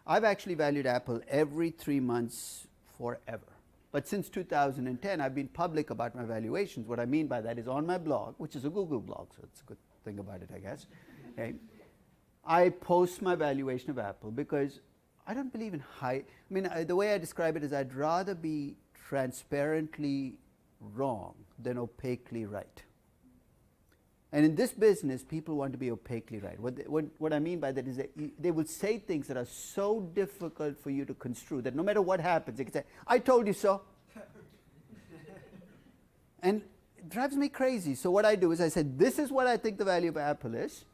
I've actually valued Apple every 3 months forever. But since 2010, I've been public about my valuations. What I mean by that is on my blog, which is a Google blog, so it's a good thing about it, I guess. Okay. I post my valuation of Apple because I don't believe in the way I describe it is I'd rather be transparently wrong than opaquely right. And in this business, people want to be opaquely right. What I mean by that is that they will say things that are so difficult for you to construe that no matter what happens, they can say, I told you so. And it drives me crazy. So what I do is I said, this is what I think the value of Apple is.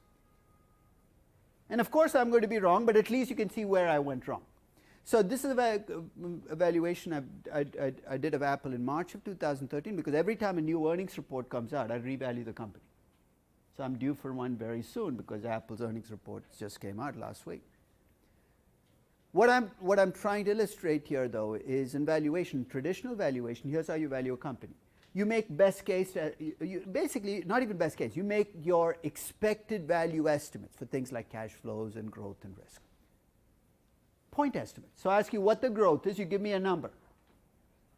And of course, I'm going to be wrong, but at least you can see where I went wrong. So this is a valuation I did of Apple in March of 2013, because every time a new earnings report comes out, I revalue the company. So I'm due for one very soon because Apple's earnings report just came out last week. What I'm trying to illustrate here, though, is in valuation, traditional valuation, here's how you value a company. You make best case, basically, not even best case, you make your expected value estimates for things like cash flows and growth and risk. Point estimates. So I ask you what the growth is, you give me a number.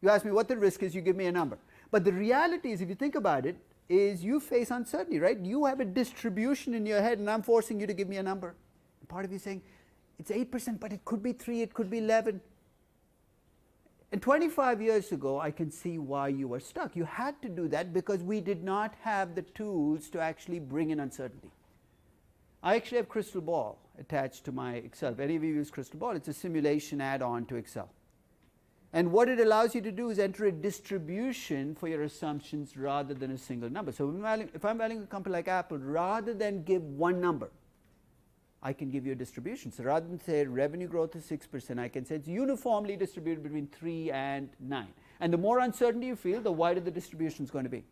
You ask me what the risk is, you give me a number. But the reality is, if you think about it, is you face uncertainty, right? You have a distribution in your head and I'm forcing you to give me a number. And part of you is saying, it's 8%, but it could be 3, it could be 11. And 25 years ago, I can see why you were stuck. You had to do that because we did not have the tools to actually bring in uncertainty. I actually have Crystal Ball attached to my Excel. If any of you use Crystal Ball, it's a simulation add-on to Excel. And what it allows you to do is enter a distribution for your assumptions rather than a single number. So if I'm valuing a company like Apple, rather than give one number, I can give you a distribution. So rather than say revenue growth is 6%, I can say it's uniformly distributed between 3 and 9. And the more uncertainty you feel, the wider the distribution is going to be.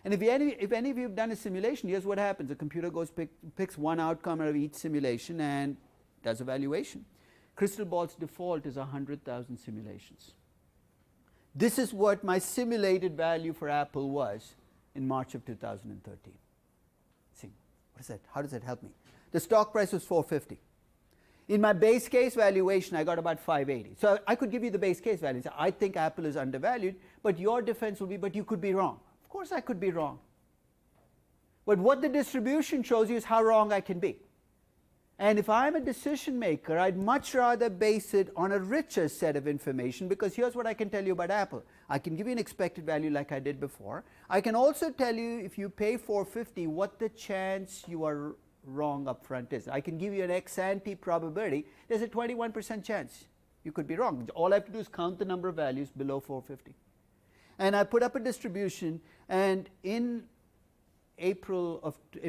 And if any of you have done a simulation, here's what happens. The computer goes picks one outcome out of each simulation and does a valuation. Crystal Ball's default is 100,000 simulations. This is what my simulated value for Apple was in March of 2013. See, what is that? How does that help me? The stock price was $450. In my base case valuation, I got about $580. So I could give you the base case value. So I think Apple is undervalued, but your defense will be, but you could be wrong. Of course I could be wrong. But what the distribution shows you is how wrong I can be. And if I'm a decision maker, I'd much rather base it on a richer set of information, because here's what I can tell you about Apple. I can give you an expected value like I did before. I can also tell you, if you pay $450, what the chance you are wrong up front is. I can give you an ex-ante probability. There's a 21% chance you could be wrong. All I have to do is count the number of values below $450. And I put up a distribution, and in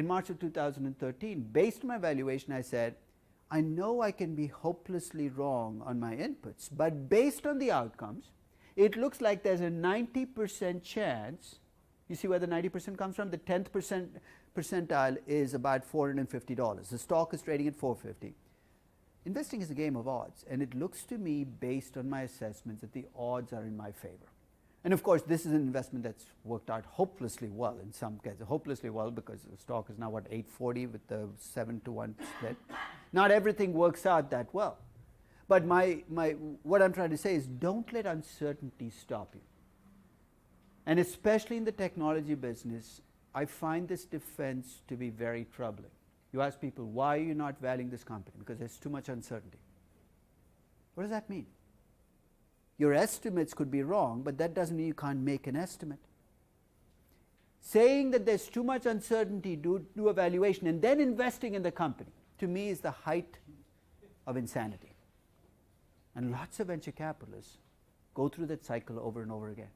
March of 2013, based on my valuation, I said, I know I can be hopelessly wrong on my inputs, but based on the outcomes, it looks like there's a 90% chance. You see where the 90% comes from? The 10th percentile is about $450. The stock is trading at $450. Investing is a game of odds, and it looks to me, based on my assessments, that the odds are in my favor. And of course, this is an investment that's worked out hopelessly well in some cases. Hopelessly well because the stock is now, what, 840 with the 7-to-1 split. Not everything works out that well. But what I'm trying to say is, don't let uncertainty stop you. And especially in the technology business, I find this defense to be very troubling. You ask people, why are you not valuing this company? Because there's too much uncertainty. What does that mean? Your estimates could be wrong, but that doesn't mean you can't make an estimate. Saying that there's too much uncertainty, do a valuation, and then investing in the company, to me is the height of insanity. And lots of venture capitalists go through that cycle over and over again.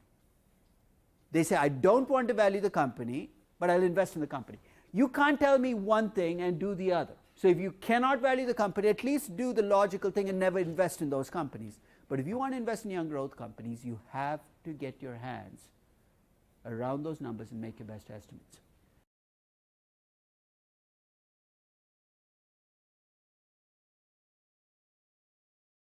They say, I don't want to value the company, but I'll invest in the company. You can't tell me one thing and do the other. So if you cannot value the company, at least do the logical thing and never invest in those companies. But if you want to invest in young growth companies, you have to get your hands around those numbers and make your best estimates.